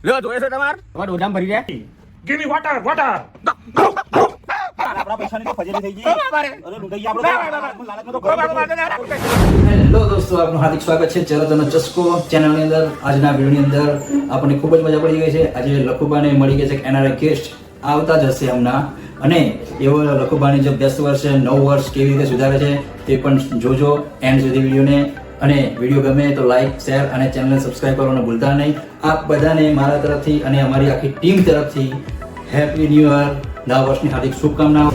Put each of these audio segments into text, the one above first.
લ્યો જોઈએ છે તમાર ઓઢામ ભરી જાય. Give me water water. આપણા પૈસાની તો ફજેલી થઈ ગઈ. અરે લૂંટાઈ આપણે લાલચમાં તો હેલો દોસ્તો, આપનું હાર્દિક સ્વાગત છે ચરતનો ચસ્કો ચેનલની અંદર. આજના વિડીયોની અંદર આપણને ખૂબ જ મજા પડી ગઈ છે. આજે લખુબાને મળી ગયા છે એનઆરઆઈ ગેસ્ટ આવતા જ હશે હમણાં, અને એવો લખુબાની જે 10 વર્ષ 9 વર્ષ કેવી રીતે સુધારે છે તે પણ જોજો એન્ડ સુધી વિડીયોને. અને વિડીયો ગમે તો લાઈક, શેર અને ચેનલને સબસ્ક્રાઈબ કરવાનું ભૂલતા નહીં. આપ બધાને મારા તરફથી અને અમારી આખી ટીમ તરફથી હેપી ન્યૂ યર, નવા વર્ષની હાર્દિક શુભકામનાઓ.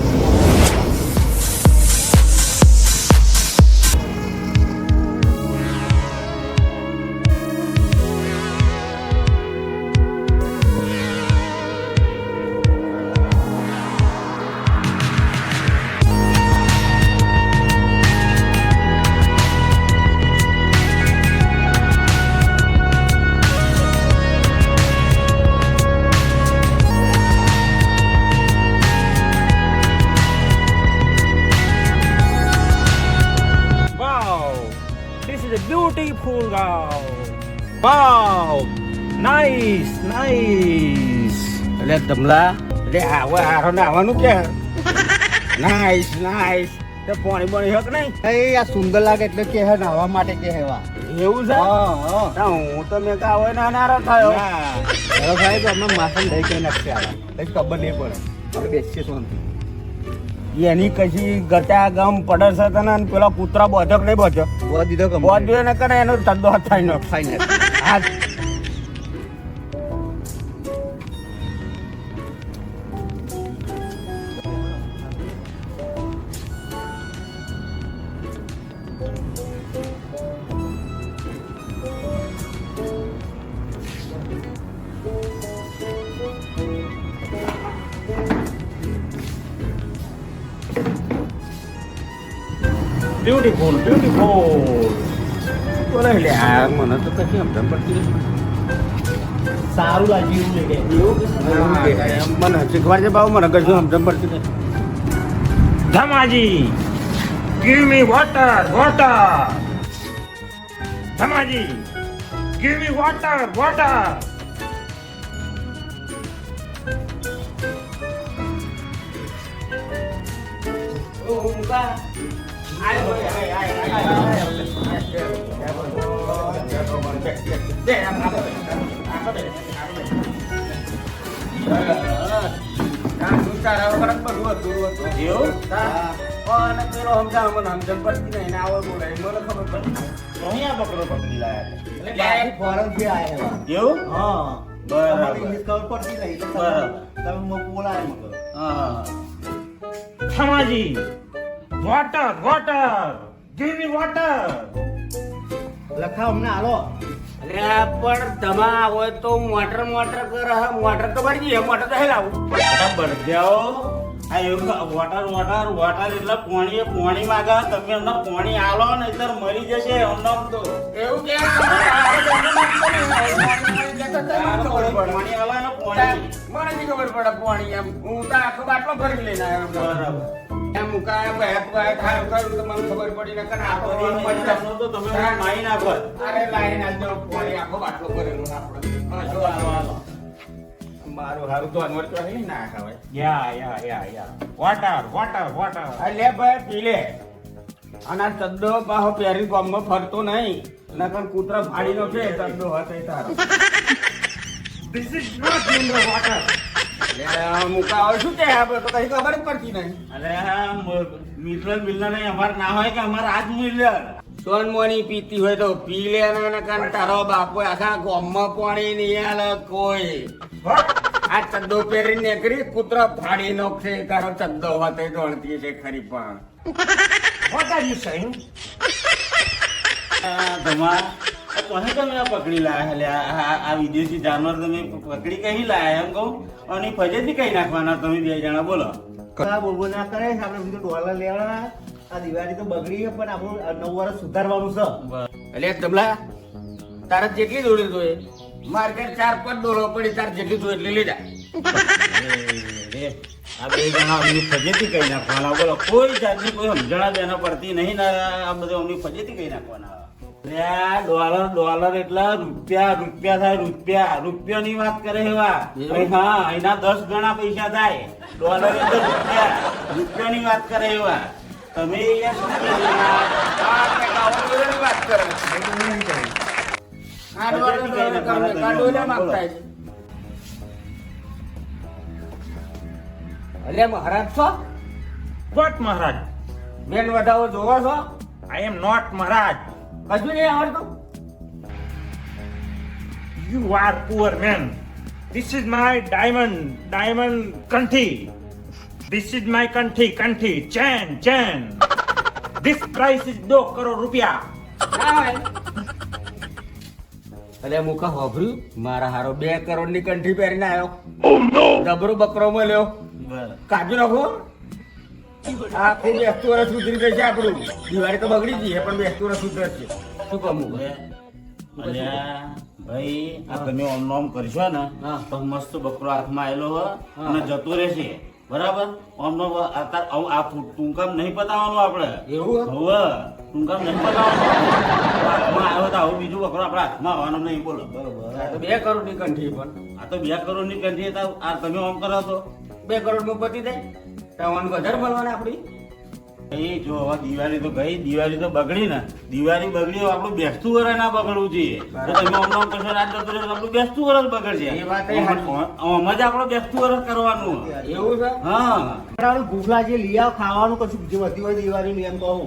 Beautiful cow. Wow. Nice, nice. એટલે ધમલા એટલે આવા હારો નાવાનું કે નાઈસ નાઈસ. તે પાણી પાણી હક નહીં આ સુંદર લાગે એટલે કે હે નાવા માટે કે હેવા એવું છે. ના, હું તો મેં કાં હોય ના નારો થયો. હેલો સાહેબ, અમે માસન લઈ કઈ નાખશે આવા એટલે ખબર નહીં પડે. આપણે બેસીએ શાંતિ. એની કશી ગટા ગમ પડે છે તને, અને પેલા કૂતરા બોધક નહીં બોધ્યો બોલ દીધો કે બોધ્યો ને કરે એનો ધંધો થાય નો ફાઇનલ. હા. Beautiful beautiful. બોલે લે આ મને તો કશી સમજણ પડતી નથી. સારું લાગ્યું એવું લઈ મને શીખવાડ છે ભાવ, મને કશું સમજણ પડતી નથી. Dhamaji. Give me water water. Dhamaji. Give me water water. Dhamaji. Water water. Give me water. લખા અમને હાલો. અરે પણ ધમા હોય તો મોટર મોટર કરે. મોટર તો ભરી દઈએ, મોટર તો હેલાવું બળદ્યાઓ આ એવું વોટર વોટર વોટર એટલે પોણી પોણી માંગે. તમે એમને પોણી આલો ને એટલે મરી જશે એમને તો એવું કે પોણી આલો ને પોણી. મને નહીં ખબર પડે પાણી એમ. હું તો આખો બાટલો ભરી લઈને આવ્યો. બરાબર. એમ મુકાય ખાય કરું તો મને ખબર પડી ને કે આખો એમનો તો તમે માઈ નાખો. અરે લાઈ નાખજો પાણી આખો બાટલો ભરેલો આપણે. જો આલો આલો. મારું હારું તો અનવર તો નહીં ના ખાવાય. યા. Water water water. આ લે ભાઈ પી લે. અને આ ચદ્દો પાહો પહેરી ગામમાં ફરતો નહીં, નકર કૂતરા ફાડી નો છે ચદ્દો હતો તારો. This is not mineral water. મુકાવ શું કે આપણે તો કઈ ખબર જ પડતી નહીં. અરે મિનરલ મિનરલ નહીં અમારે ના હોય કે અમારે આજ મિનરલ. સોનમોની પીતી હોય તો પી લે ને કારણ તારો બાપો આખા ગામમાં પાણી નહીં આલે કોઈ. આ ચદ્દો પહેરી નીકળી કૂતરા ફાડી નાખશે તારો ચદ્દો હોતે દોડતી છે ખરી પણ. What are you saying? તમાર કોને તમે આ પકડી લાયા? એટલે આ વિદેશી જાનવર તમે પકડી કઈ લાયા એમ કહું? અને ફજેથી કઈ નાખવાના તમે બે જણા બોલો. બોલબો ના કરે. આપણે બીજું ડોલર લેવાના. આ દિવાળી તો બગડી છે પણ આપણું 9 વર્ષ સુધારવાનું છે. એટલે તબલા તારે જેટલી દોડી જોઈએ માર્કેટ 4-5 ડોલો પડી, તાર જેટલી જોઈએ એટલી લઈ જા. આ બે જણા અમની ફજેથી કઈ નાખવાના બોલો. કોઈ જાતની કોઈ સમજણા બેના પડતી નહીં ને આ બધું અમની ફજેથી કઈ નાખવાના. ડોલર એટલે રૂપિયા થાય રૂપિયાની વાત કરે એવા હા એના 10 ગણા પૈસા થાય ડોલર એટલે રૂપિયાની વાત કરે એવા તમે વાત કરે આ ડોલર માંગતા છે. અલે મહારાજ છો What, Maharaj? બેન વધાવો જોવો છો I am not Maharaj. કશું નહીં આવડતું You are poor man. This is my diamond country. This is my country. Chain. This price is 2 crore rupiah. અલે મુખા હોભર્યું મારા હારો 2 કરોડ ની કંઠી પહેરીને આવ્યો જબરો બકરો મળ્યો કાજુ નાખો આ ખૂબ બેસતું વર્ષ સુધરી ગઈ છે આપણું દિવાળી તો બગડી ગઈ છે પણ બેસતું વર્ષ સુધરે છે શું કમું અલ્યા ભાઈ આ તમે ઓમ કરશો ને તો મસ્ત બકરો હાથમાં આવેલો હો અને જતો રહેશે બરાબર ઓમનો આ ટૂંકામ નહીં પતાવવાનું આપણે એવું હવે ટૂંકામ નહીં પતાવવાનું હાથમાં આવ્યો તો આવું બીજું બકરો આપણા હાથમાં આવવાનું નહીં બોલો બરોબર આ તો 2 કરોડ ની કંઠી પણ આ તો 2 કરોડ ની કંઠી હતા આ તમે ઓમ કરો તો 2 કરોડ માં પતી જાય તમારું વધારે મળવાના આપડી એ જો હવે દિવાળી તો ગઈ દિવાળી તો બગડી ને દિવાળી બગડી હવે આપણું બેસતું વરસ ના બગડવું જોઈએ તો તમે ઓમ કરશો રાત જતો રહેશે આપણું બેસતું વરસ બગડશે એ વાત એ આમ જ આપણું બેસતું વરસ કરવાનું એવું છે હા ભૂખલા જે લઈ આવ ખાવાનું કશું બીજું વધી હોય દિવાળી એમ કહું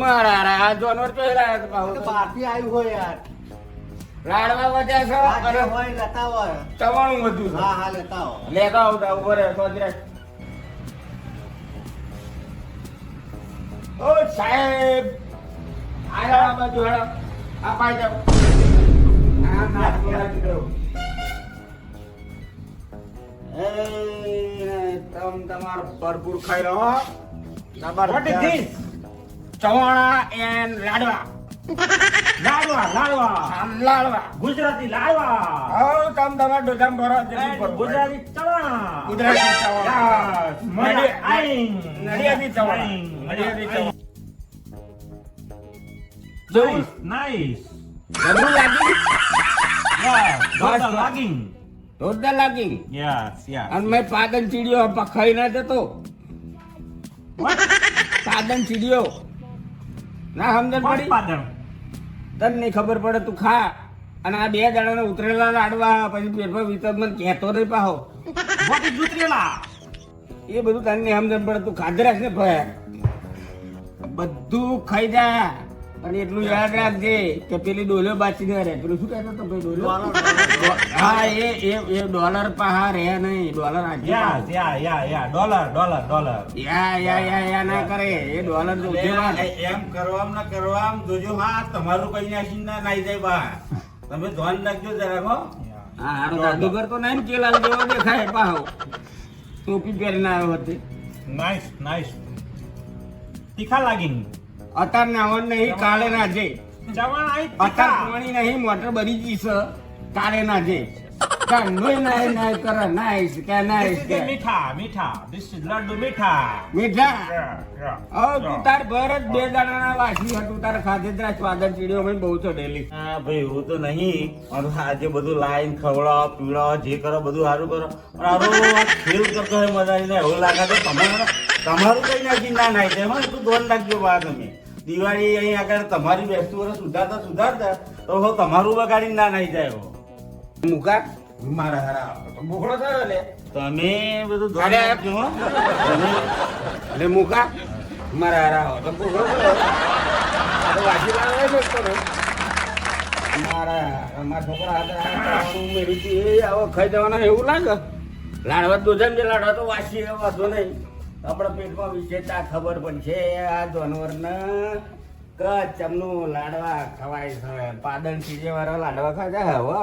મારા આ જાનવર તો લાયા બહારથી આવ્યું હોય યાર લાડવા વધ્યા છે આ જે હોય લેતા હોય ચવાણું વધુ છે હા લેતા હોય લેતા આવતા ઉપર સોદરા ઓ સાહેબ આ બાજુ હેડો આ પાઈ જાઓ આ નાસ્તો લાગી ગયો એ તમ તમાર ભરપૂર ખાઈ લો What is this? ચવાણા એન્ડ લાડવા લાડવા. લાડવા ગુજરાતી લાડવા. હવે તમ તમાર ડોજામ ભરો ગુજરાતી ચણા. ગુજરાતી ચવાણા Yes. મજા આઈ. નડિયાદી ચવાણા નડિયાદી ચવાણા Nice. જબરું લાગી Yeah. Nice. Logging. જોરદાર લાગી Yes. અને મેં પાદન ચીડિયો ખાઈ ના જતો પાદન ચીડિયો ના સમજણ પડી પાદણ. તને નહીં ખબર પડે તું ખા અને આ 2 દાડાના ઉતરેલા લાડવા પછી પેટમાં વિતર મને કહેતો નહીં પાહો What is ઉતરેલા? એ બધું તને નહીં સમજણ પડે તું ખાધે રાખ ને ભયા બધું ખાઈ જા અને એટલું યાદ રાખજે કે પેલી ડોલ્યો બાચી ન રહે પેલું શું કહેતો હતો ભાઈ ડોલ્યો હા એ ડોલર પાહા રહે નહીં ડોલર આજે Yeah. Dollar. યા ના કરે એ ડોલર જો એમ કરવામાં જોજો હા તમારું કઈ નાસી ના નાઈ જાય બા તમે ધ્યાન રાખજો જરાક હો હા હારો જાદુગર તો નહીં કેલાલ જેવો દેખાય પાહો ટોપી પહેરીને આવ્યો હતો Nice. તીખા લાગીંગ. અત્યાર નાવન નહીં કાલે ના જે જવાન આઈ અત્યાર તીખા. પાણી નહીં મોટર બની ગઈ છે કાલે ના જે કાંડોય ના કરે નાઈસ કે This is the મીઠા. This is લડ્ડુ મીઠા. મીઠા Yeah. હવે તું તાર ભર જ 2 દાડાના વાસી હતું તારે ખાધે જ રાખ સ્વાગત ચીડીઓ મને બહુ ચડેલી હા ભાઈ એવું તો નહીં અને આજે બધું લાઈન ખવડાવો પીવડાવો જે કરો બધું સારું કરો પણ આરો ફીલ કરતો હોય મજા આવીને એવું લાગે તો તમારું કઈ નાખી ના નાઈ જાય એમાં તું ધોન રાખજો બા તમે દિવાળી અહીં આગળ તમારી બેસતું વર્ષ સુધારતા તો હવે તમારું બગાડીને ના નાઈ જાય હો. મુકા મારા હારા બોકડો થયો લે તમે બધું ધોન અરે. રાખજો હો એટલે મુકા મારા હારા તો બોકડો થયો આ તો વાસી લાવે છે તો મારા છોકરા હતા ઉમેરી હતી એ આવો ખાઈ જવાના એવું લાગે લાડવા દોધમ જે લાડવા તો વાસી વાંધો નહીં આપણા પેટમાં વિશેષતા ખબર પડશે આ જાનવરને ચમનું લાડવા ખવાય છે પાદન સીજે વાળા લાડવા ખાધા હવે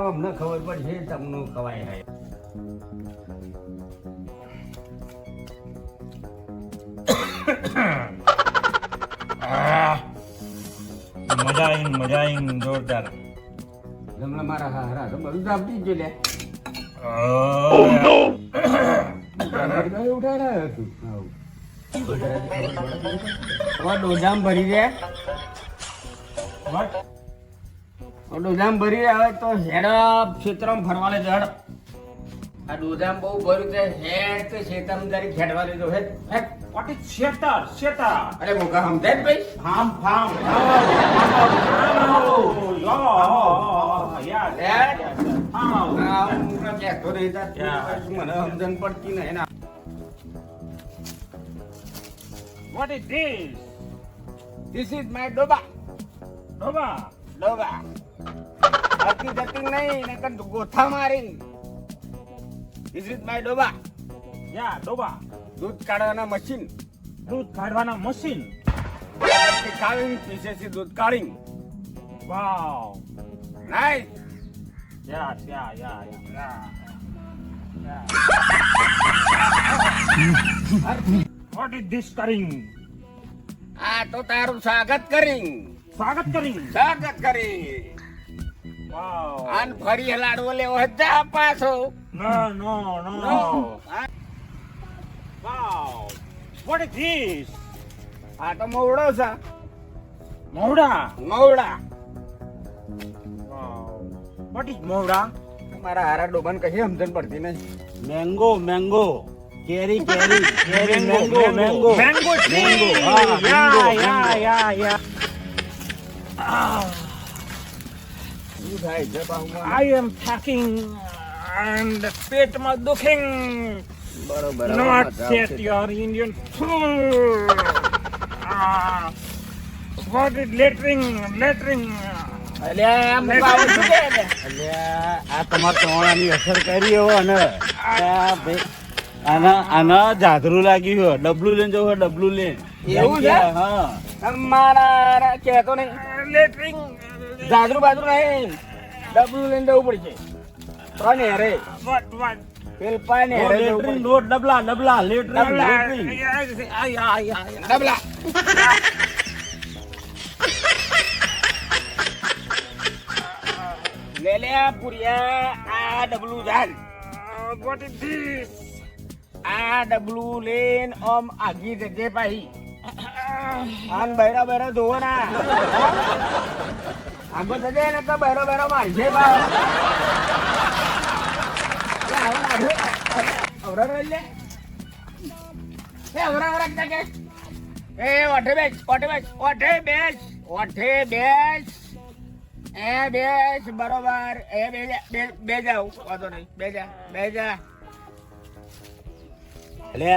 અમને ખબર પડશે ચમનું ખવાય છે મજા આઈ જોરદાર. જમણા મારા હારા તો બધું આપતી જ લે ડોજામ ભરી દે What? ડોજામ ભરી આવે તો હેડા ક્ષેત્રમાં ફરવા લે હેડ. આ ડોજામ બહુ ભર્યું છે હેડ તો ક્ષેત્રમાં જરી ખેડવા લેજો હેડ હેડ. What is shelter? Shelter. અરે મોકા સમજાય જ ભાઈ. Farm farm Yeah. હેડ. Oh. આ મોકા કહેતો રહી તા તું Yeah. પછી મને સમજણ પડતી નહીં ના. What is this? This is my ડોબા. Nova. ડોબા. આરતી જતી નહીં નકર ગોથા મારી. This is my ડોબા. Yeah, Nova. દૂધ કાઢવાના મશીન. દૂધ કાઢવાના મશીન. કાઢીને પીસેથી દૂધ કાઢીને. Wow. Nice. Yeah. What is this doing? આ તો તારું સ્વાગત કરી. સ્વાગત કરી. સ્વાગત કરી. Wow. આન ફરી લાડવો લેવો જા પાછો. No. આ Wow. What is this? આ તો મોવડો છે. Moda. મોવડા. Wow. What is Moda? મારા હારા ડોબાને કશી સમજણ પડતી નહીં. મેંગો મેંગો કેરી કેરી કેરી mango mango Mango tree. Mango. Ah, mango, Yeah. શું થાય છે બાહુમાં? I am talking and પેટમાં દુખing. બરોબર. Not set your Indian food. What is lettering? અલ્યા આમ આવું શું કહે છે? અલ્યા આ તમારા ચવાણાની અસર કરી હો અને આ ભાઈ આના જાદરું લાગ્યું હો ડબલું લઈને જવું હોય ડબલું લઈને એવું છે? હા અમારા હારા કહેતો નહીં. Lettering. જાજરું બાજરું નહીં. ડબલું લઈને જવું પડશે. ત્રણ હેરે. What? પેલ પાને હેરે જવું લેટરિન પડશે. રોડ ડબલા લેટરિન લેટરિન Yeah. ડબલા. લે લે આ પુરિયા આ ડબલું ઝાલ. What is this? આ ડબલું લેન ઓમ આગી જજે પાહી. આન બૈરા બૈરા જોવો ના. આગો જજે ને તો બૈરો બૈરો મારશે બા. અવરા રોલ લે. એ અવરા રાખતા કે. એ ઓઠે બેસ. એ બેસ બરોબર. એ બે જાવ વાંધો નહીં. બે જા. એટલે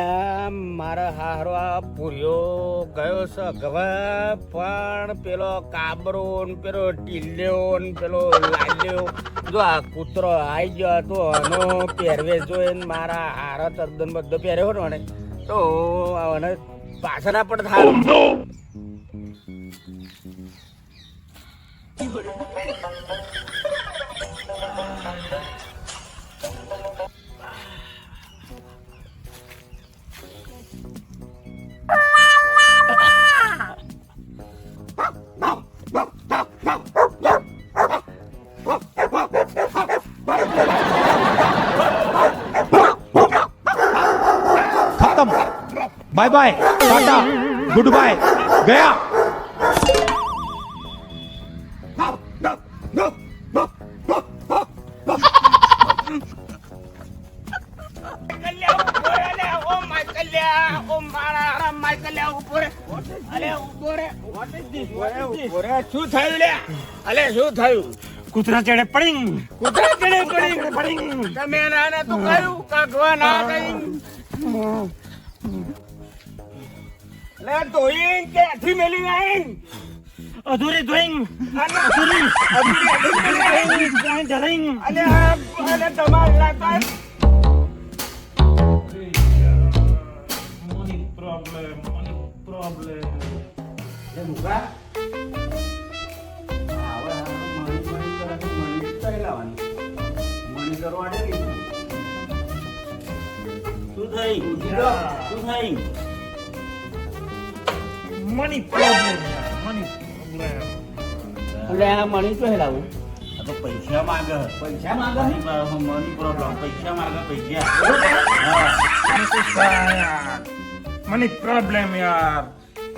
મારા હારો આ પૂર્યો ગયો છે ગવા પણ પેલો કાબરો ને પેલો ટીલ્યો ને પેલો લાલ્યો જો આ કૂતરો આવી ગયો હતો આનો પહેરવેશ જોઈને મારા હારા તદ્દન બધો પહેર્યો ને તો આને પાછળ પણ થાય. खत्म bye bye tata goodbye गया શું થયું લે? અલે શું થયું? કૂતરા ચડે પડિંગ. કૂતરા ચડે પડિંગ. તમે નાના તું કયું કાગવા ના કઈ લે ધોઈ ક્યાંથી મેલી આઈ? અધૂરી ધોઈંગ. અધૂરી ધરિંગ. અલે તમારે લાગતા Money problem. એ મુકા હવે મણી કરે તો મણી કઈ લાવવાની? મણી કરવા દે કે શું થઈ Money problem. એટલે આ મણી તો લાવું. આ તો પૈસા માંગે પૈસા માંગે? મની પ્રોબ્લેમ પૈસા માંગે પૈસા Money problem, yaar.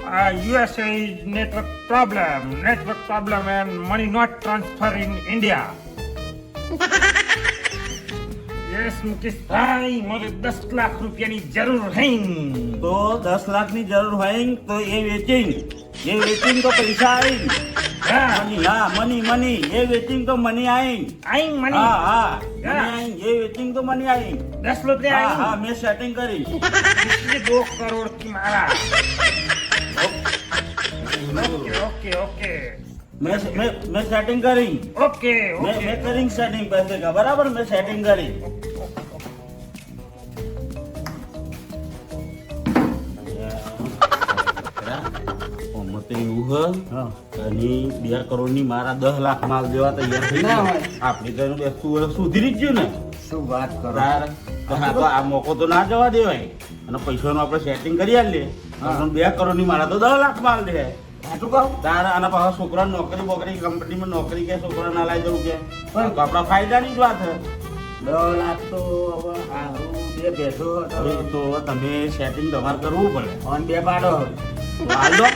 USA is network problem and money not transfer in India. Yes, મુકેશભાઈ, મને 10 લાખ રૂપિયાની જરૂર હૈ. તો 10 લાખની જરૂર હોય તો એ વેચીને તો પૈસા આવી. હા, મની એ વેચીને તો મની આવી. આઈ મની. હા મની હા. આવી એ વેચીને તો મની આવી. 10 રૂપિયા હા આઈ. મેં સેટિંગ કરી. इसलिए 2 करोड़ की मारा. ओके. મેં સેટિંગ કરી. ओके. મેં કરી સેટિંગ પૈસે કા બરાબર મેં સેટિંગ કરી. તો એવું અને 2 કરોડની મારા 10 લાખ માલ દેવા તૈયાર થઈ ના ગયા. હોય. આપણી તો 2 વર્ષ સુધરી જ ગયું ને. શું વાત કરો તારે તો હા તો આ મોકો તો ના જવા દેવાય અને પૈસાનું આપણે સેટિંગ કરી આલીએ. આપણે 2 કરોડની મારા તો 10 લાખ માલ દે. સાચું કહું તારે આના પાછા છોકરા નોકરી બોકરી કંપનીમાં નોકરી કે છોકરા ના લાવી દઉં કે પણ તો આપણા ફાયદાની જ વાત છે. 10 લાખ તો હવે હારું 2 ભેંસો હવે તો તમે સેટિંગ તમારે કરવું પડે. અને 2 પાડો હાલ દો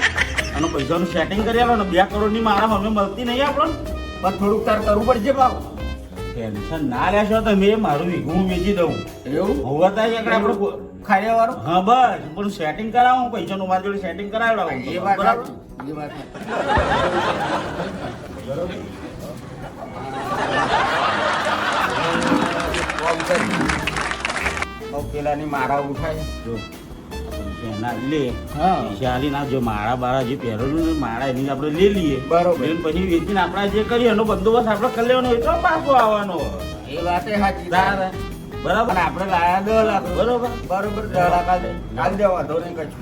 અને પૈસાનું સેટિંગ કરી આલો ને 2 કરોડની મારા હવે મળતી નહીં આપણને. પણ થોડુંક તાર કરવું પડશે બાબુ. ટેન્શન ના લેશો તમે મારું વીઘું વેચી દઉં. એવું હોવા થાય આપણે ખાયા વાળો હા બસ પણ સેટિંગ કરાવું પૈસાનું મારી જોડે સેટિંગ કરાવડાવું એ વાત બરાબર. સાચી. એ વાત સાચી. કોમ કરી. હવે પેલાની મારા ઉઠાય જો એના લે હા. પૈસા આલી ના જો માળા બાળા જે પહેરેલું ને માળા એની આપણે લઈ લઈએ બરોબર. લઈને પછી વેચીને આપણે જે કરીએ એનો બંદોબસ્ત આપણે કરી લેવાનો એટલો પાછો આવવાનો એ વાતે સાચી તારે. બરાબર પણ આપણે લાયા 10 લાખ બરોબર. બરોબર 10 લાખ કાલ દેવા ધો નહીં કશું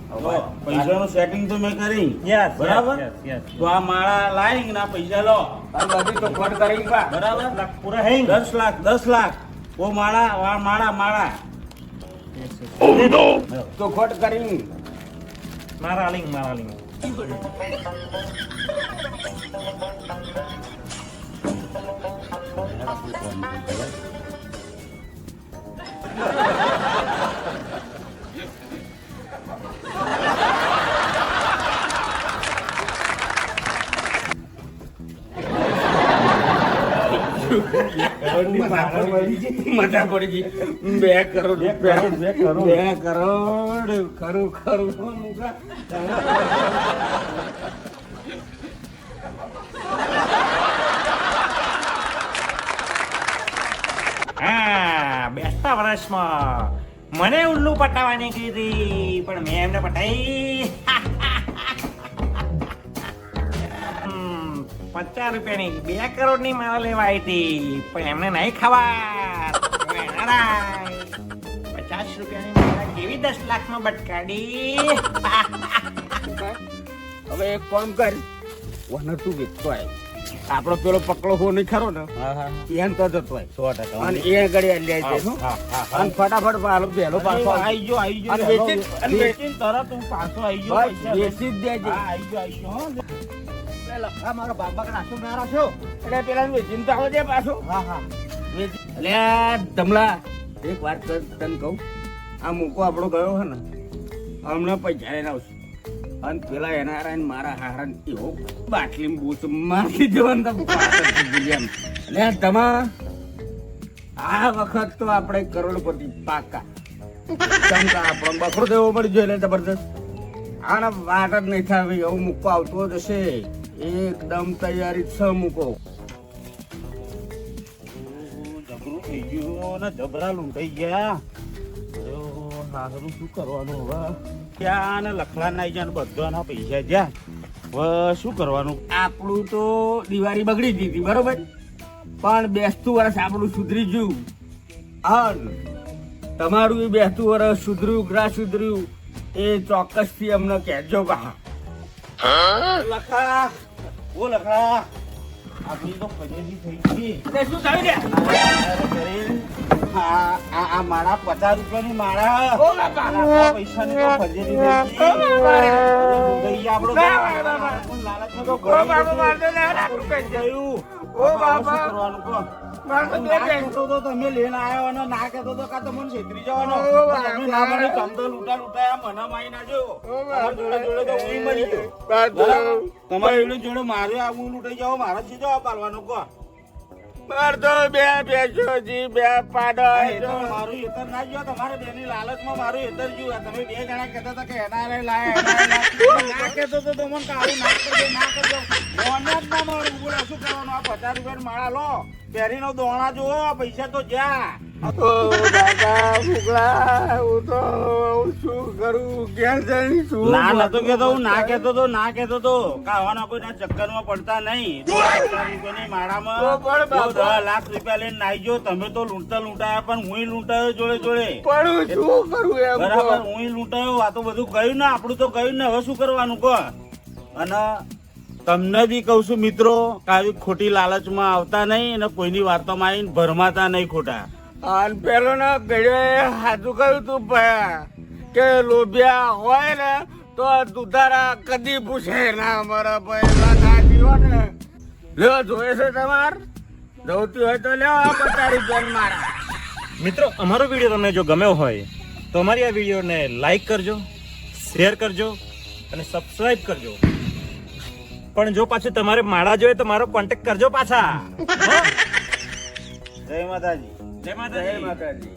તો પૈસાનું સેટિંગ તો મેં કરી Yes, બરાબર yes, yes. તો આ માળા લાવી ના પૈસા લો અને બધી તો ખોટ કરી પા બરાબર લાખ પૂરા હૈ. 10 લાખ ઓ માળા તો ખોટ કરી મારા લિંગ. મજા પડી ગઈ 2 કરોડ રૂપિયા 2 કરોડ ખરું મુકા હા, બેસતા વર્ષમાં મને ઉલ્લુ પટાવવાની કીધી પણ મેં એમને પટાઈ. 50 રૂપિયાની 2 કરોડની માળ લેવા આવી હતી પણ એમને નહીં ખાવા. 50 રૂપિયાની માળા કેવી 10 લાખમાં બટકાડી. હવે એક કામ કર વને તું વેચતો આય આપણો પેલો પકડો હો નહીં ખરો ને એમ તો જતો હોય 100%. અને એ ઘડી લે છે અને ફટાફટ પાલો પહેલો પાછો આઈ ગયો અને વેચીને તરત હું પાછો આઈ ગયો બસ પૈસા લઈને. વેચી જ દેજે હા, આઈ ગયો હો. લખા મારો બાબા નાખો મારા છો એટલે પેલા વેચીને તો આવજે પાછો હા એટલે ધમલા એક વાત કર તને કહું આ મૂકો આપણો ગયો છે ને હમણાં પૈસા લઈને આવશે અને પેલા એના હારા ને મારા હારા ને એવો બાટલી બૂચ મારી દેવાનું એટલે તમા આ વખત તો આપણે કરોડપતિ પાકા કેમ કે આપણો બકરો દેવો પડી જોઈએ એટલે જબરદસ્ત આના વાત જ નહીં થાય એવું મૂકો આવતો જ હશે એકદમ તૈયારી છ મૂકો જબરું થઈ ગયું ને જબરા લૂંટાઈ ગયા. હારું શું કરવાનું હવે ત્યાં ને લખલા નાઈ ગયા ને બધાના પૈસા જ્યાં હવે શું કરવાનું. આપણું તો દિવાળી બગડી ગઈ હતી બરોબર પણ બેસતું વર્ષ આપણું સુધરી ગયું અને તમારું એ બેસતું વર્ષ સુધર્યું ગ્રા સુધર્યું એ ચોક્કસથી અમને કહેજો બા લખા ઓ લખા આપણી તો ફજેલી થઈ ગઈ. શું થયું રે આ મારા 50 રૂપિયાની માળા ઓ બાપા. આ પૈસાની તો ફજેલી થઈ ગઈ. લૂંટાઈ ગયા આપણો તો. લાલચમાં તો ઓ બાપા, મારતો લે, ગયું. ઓ હવે બાપા. શું કરવાનું કહો? મારે તો બે ના ભેંસ. કહેતો તો તમે લઈને આવ્યો અને ના કહેતો તો કાં તો મને છેતરી જવાનો. ઓ બાપા. તમે ના મને તમ તો લૂંટાયા મને મારી નાખ્યો. ઓ તમારી જોડે જોડે તો હું મરી ગયો. બાપા. બરાબર? તમારી જોડે મારે આવું લૂંટાઈ જાવ મારે છે જવાબ પાલવાનું કહો. મારે તો બે ભેંસો છે, બે પાડા આ છે. હેતર મારું હેતર ના ગયો તમારે બેની લાલચમાં મારું હેતર ગયું. તમે બે જણા કહેતા હતા કે એના લાયા ના કહેતો તો મને કાળું ના કરજો ના કરજો મોને જ ના મળ્યું. બોલો શું કરવાનું? આ 50 રૂપિયા માળા લો પહેરીનો દોણા જુઓ પૈસા તો જ્યાં ઓ બાપા ફૂગલા, હું તો શું કરું? ઘેર જઈને શું ના નતો કરું? કેતો હું ના કેતો તો ના કેતો તો કાવાના કોઈના ચક્કરમાં પડતા નહીં. 50 રૂપિયાની માળામાં તો પણ બાપા. 10 લાખ રૂપિયા લઈને નાઈ ગયો. તમે તો લૂંટાયા પણ હું લૂંટાયો જોડે જોડે. પણ હું શું કરું એમ બરાબર કહો? હું લૂંટાયો. આ તો બધું ગયું ને આપણું તો ગયું ને હવે શું કરવાનું કહો. અને તમને બી કહું છું મિત્રો કે આવી ખોટી લાલચમાં આવતા નહીં અને કોઈની વાર્તામાં આવીને ભરમાતા નહીં ખોટા. અને પેલો ને ગળ્યો હાથું કહ્યું તું ભયા કે લોભિયા હોય ને તો દુધારા કદી પૂછે ના મારા ભાઈ વાત સાચી હોય ને. લ્યો જોયે છે તમાર જવતી હોય તો લ્યો 50 રૂપિયા મારા. મિત્રો અમારો વિડીયો તમને જો ગમ્યો હોય તો અમારી આ વિડીયોને લાઈક કરજો, શેર કરજો અને સબસ્ક્રાઇબ કરજો. પણ જો પાછું તમારે માળા જોઈએ તો મારો કોન્ટેક્ટ કરજો પાછા. હો? જય માતાજી. જય જય માતાજી. માતાજી.